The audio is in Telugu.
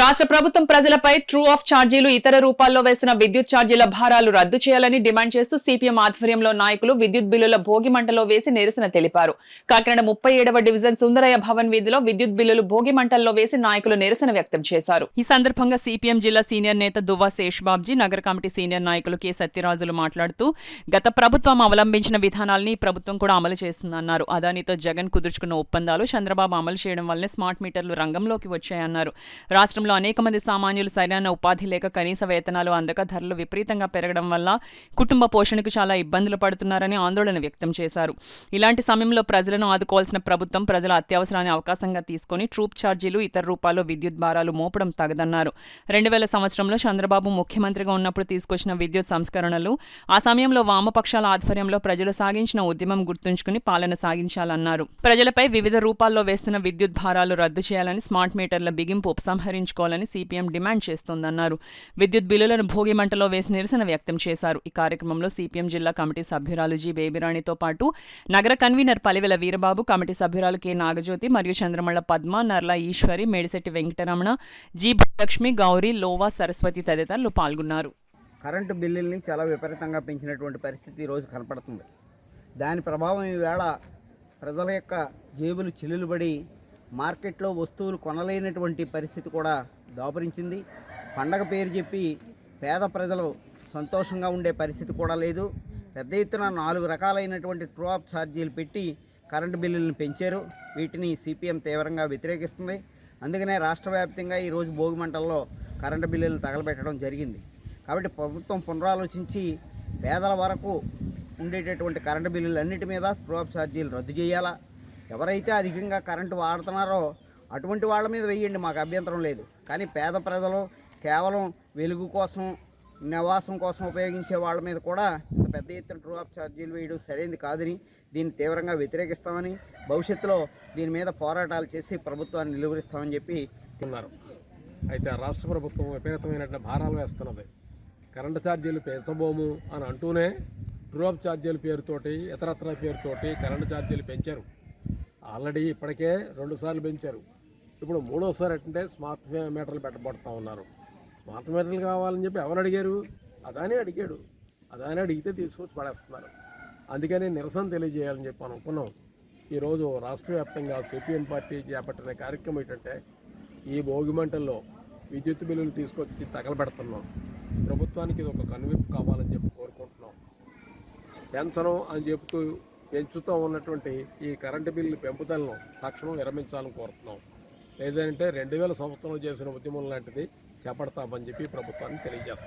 రాష్ట్ర ప్రభుత్వం ప్రజలపై ట్రూ ఆఫ్ ఛార్జీలు ఇతర రూపాల్లో వేసిన విద్యుత్ ఛార్జీల భారాలు రద్దు చేయాలని డిమాండ్ చేస్తూ సిపిఎం ఆధ్వర్యంలో నాయకులు విద్యుత్ బిల్లుల భోగి మంటలో వేసి నిరసన తెలిపారు. కాకినాడ 37వ డివిజన్ సుందరయ్య భవన్ వీధిలో విద్యుత్ బిల్లులు భోగి మంటల్లో వేసి నాయకులు నిరసన వ్యక్తం చేశారు. ఈ సందర్భంగా సిపిఎం జిల్లా సీనియర్ నేత దువ్వా శేషబాబ్జీ, నగర కమిటీ సీనియర్ నాయకులు కె సత్యరాజులు మాట్లాడుతూ గత ప్రభుత్వం అవలంబించిన విధానాల్ని ప్రభుత్వం కూడా అమలు చేస్తుందన్నారు. అదానితో జగన్ కుదుర్చుకున్న ఒప్పందాలు చంద్రబాబు అమలు చేయడం వల్లనే స్మార్ట్ మీటర్లు రంగంలోకి వచ్చాయన్నారు. రాష్ట్రంలో అనేక మంది సామాన్యులు సరైన ఉపాధి లేక కనీస వేతనాలు అందక ధరలు విపరీతంగా పెరగడం వల్ల కుటుంబ పోషణకు చాలా ఇబ్బందులు పడుతున్నారని ఆందోళన వ్యక్తం చేశారు. ఇలాంటి సమయంలో ప్రజలను ఆదుకోవాల్సిన ప్రభుత్వం ప్రజల అత్యవసరాన్ని అవకాశంగా తీసుకుని ట్రూప్ ఛార్జీలు ఇతర రూపాల్లో విద్యుత్ భారాలు మోపడం తగదన్నారు. 2000 సంవత్సరంలో చంద్రబాబు ముఖ్యమంత్రిగా ఉన్నప్పుడు తీసుకొచ్చిన విద్యుత్ సంస్కరణలు ఆ సమయంలో వామపక్షాల ఆధ్వర్యంలో ప్రజలు సాగించిన ఉద్యమం గుర్తుంచుకుని పాలన సాగించాలన్నారు. ప్రజలపై వివిధ రూపాల్లో వేస్తున్న విద్యుత్ భారాలు రద్దు చేయాలని, స్మార్ట్ మీటర్ల బిగింపు ఉపసంహరించుకోవాలని సిపిఎం డిమాండ్ చేస్తోందన్నారు. విద్యుత్ బిల్లులను భోగి మంటలో వేసి నిరసన వ్యక్తం చేశారు. ఈ కార్యక్రమంలో సిపిఎం జిల్లా కమిటీ సభ్యురాలు జి బేబిరాణితో పాటు నగర కన్వీనర్ పలివెల వీరబాబు, కమిటీ సభ్యురాలు కె నాగజ్యోతి మరియు చంద్రమళ్ల పద్మ, నర్ల ఈశ్వరి, మేడిశెట్టి వెంకటరమణ, జి భూలక్ష్మి, గౌరీ, లోవా, సరస్వతి తదితరులు పాల్గొన్నారు. కరెంటు బిల్లుల్ని చాలా విపరీతంగా పెంచినటువంటి పరిస్థితి ఈరోజు కనపడుతుంది. దాని ప్రభావం ఈవేళ ప్రజల యొక్క జేబులు చిల్లులుబడి మార్కెట్లో వస్తువులు కొనలేనటువంటి పరిస్థితి కూడా దాపురించింది. పండగ పేరు చెప్పి పేద ప్రజలు సంతోషంగా ఉండే పరిస్థితి కూడా లేదు. పెద్ద ఎత్తున 4 రకాలైనటువంటి ట్రూ ఆఫ్ ఛార్జీలు పెట్టి కరెంటు బిల్లులను పెంచారు. వీటిని సిపిఎం తీవ్రంగా వ్యతిరేకిస్తుంది. అందుకనే రాష్ట్ర వ్యాప్తంగా ఈరోజు భోగి మంటల్లో కరెంటు బిల్లులు తగలబెట్టడం జరిగింది. కాబట్టి ప్రభుత్వం పునరాలోచించి పేదల వరకు ఉండేటటువంటి కరెంటు బిల్లులు అన్నిటి మీద ట్రూ ఆఫ్ ఛార్జీలు రద్దు చేయాలా. ఎవరైతే అధికంగా కరెంటు వాడుతున్నారో అటువంటి వాళ్ళ మీద వేయండి, మాకు అభ్యంతరం లేదు. కానీ పేద ప్రజలు కేవలం వెలుగు కోసం, నివాసం కోసం ఉపయోగించే వాళ్ళ మీద కూడా ఇంత పెద్ద ఎత్తున ట్రూ ఆఫ్ ఛార్జీలు వేయడం సరైనది కాదని, దీన్ని తీవ్రంగా వ్యతిరేకిస్తామని, భవిష్యత్తులో దీని మీద పోరాటాలు చేసి ప్రభుత్వాన్ని నిలువరిస్తామని చెప్పి ఉన్నారు. అయితే రాష్ట్ర ప్రభుత్వం విపరీతమైన భారాలు వేస్తున్నది. కరెంటు ఛార్జీలు పెంచబోము అని అంటూనే ట్రూ ఆఫ్ ఛార్జీల పేరుతోటి, ఇతరత్ర పేరుతోటి కరెంటు ఛార్జీలు పెంచారు. ఆల్రెడీ ఇప్పటికే 2 సార్లు పెంచారు. ఇప్పుడు 3వసారి అంటే స్మార్ట్ మీటర్లు పెట్టబడుతూ ఉన్నారు. స్మార్ట్ మీటర్లు కావాలని చెప్పి ఎవరు అడిగారు? అదానే అడిగాడు. అదానే అడిగితే తీసుకొచ్చి పడేస్తున్నారు. అందుకని నిరసన తెలియజేయాలని చెప్పి అనుకున్నాం. ఈరోజు రాష్ట్ర వ్యాప్తంగా సిపిఎం పార్టీ చేపట్టిన కార్యక్రమం ఏంటంటే ఈ భోగి మంటల్లో విద్యుత్ బిల్లులు తీసుకొచ్చి తగలబెడుతున్నాం. ప్రభుత్వానికి ఇది ఒక కనువిప్పు కావాలని చెప్పి కోరుకుంటున్నాం. పెంచను అని చెబుతూ పెంచుతూ ఉన్నటువంటి ఈ కరెంటు బిల్లు పెంపుదలను తక్షణం విరమించాలని కోరుతున్నాం. లేదంటే 2000 సంవత్సరంలో చేసిన ఉద్యమం లాంటిది చేపడతామని చెప్పి ప్రభుత్వాన్ని తెలియజేస్తాం.